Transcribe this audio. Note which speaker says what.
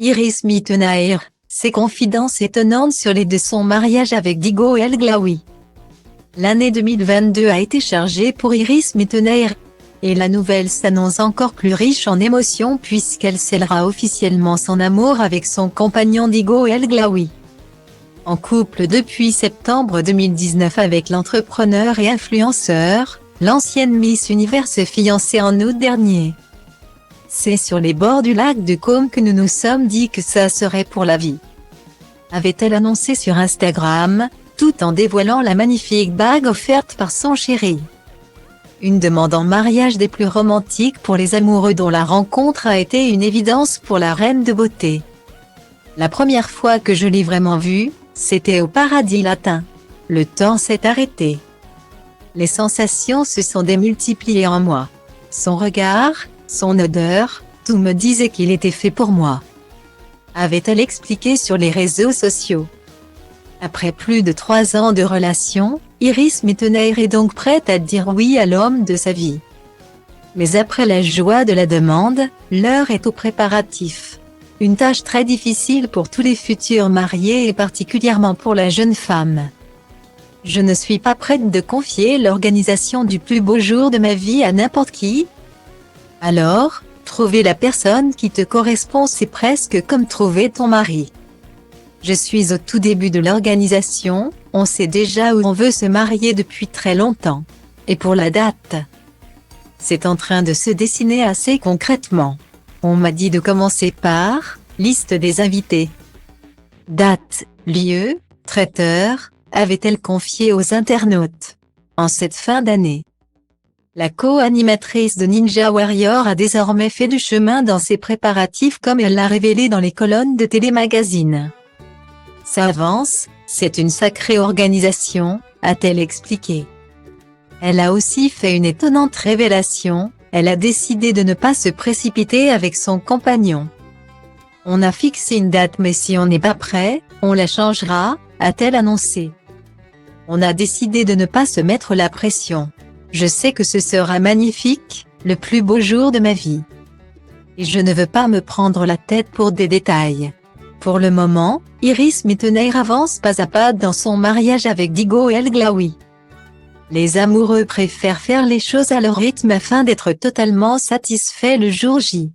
Speaker 1: Iris Mittenaere, ses confidences étonnantes sur les de son mariage avec Diego El Glaoui. L'année 2022 a été chargée pour Iris Mittenaere. Et la nouvelle s'annonce encore plus riche en émotions puisqu'elle scellera officiellement son amour avec son compagnon Diego El Glaoui. En couple depuis septembre 2019 avec l'entrepreneur et influenceur, l'ancienne Miss Univers s'est fiancée en août dernier. C'est sur les bords du lac de Côme que nous nous sommes dit que ça serait pour la vie, avait-elle annoncé sur Instagram, tout en dévoilant la magnifique bague offerte par son chéri. Une demande en mariage des plus romantiques pour les amoureux dont la rencontre a été une évidence pour la reine de beauté. La première fois que je l'ai vraiment vue, c'était au Paradis Latin. Le temps s'est arrêté. Les sensations se sont démultipliées en moi. Son regard, son odeur, tout me disait qu'il était fait pour moi, avait-elle expliqué sur les réseaux sociaux. Après plus de 3 ans de relation, Iris Mittenaere est donc prête à dire oui à l'homme de sa vie. Mais après la joie de la demande, l'heure est aux préparatifs. Une tâche très difficile pour tous les futurs mariés et particulièrement pour la jeune femme. Je ne suis pas prête de confier l'organisation du plus beau jour de ma vie à n'importe qui. Alors, trouver la personne qui te correspond, c'est presque comme trouver ton mari. Je suis au tout début de l'organisation, on sait déjà où on veut se marier depuis très longtemps. Et pour la date, c'est en train de se dessiner assez concrètement. On m'a dit de commencer par liste des invités. Date, lieu, traiteur, avait-elle confié aux internautes. En cette fin d'année, la co-animatrice de Ninja Warrior a désormais fait du chemin dans ses préparatifs comme elle l'a révélé dans les colonnes de Télémagazine. Ça avance, c'est une sacrée organisation, a-t-elle expliqué. Elle a aussi fait une étonnante révélation, elle a décidé de ne pas se précipiter avec son compagnon. On a fixé une date mais si on n'est pas prêt, on la changera, a-t-elle annoncé. On a décidé de ne pas se mettre la pression. Je sais que ce sera magnifique, le plus beau jour de ma vie. Et je ne veux pas me prendre la tête pour des détails. Pour le moment, Iris Mittenaere avance pas à pas dans son mariage avec Diego El Glaoui. Les amoureux préfèrent faire les choses à leur rythme afin d'être totalement satisfaits le jour J.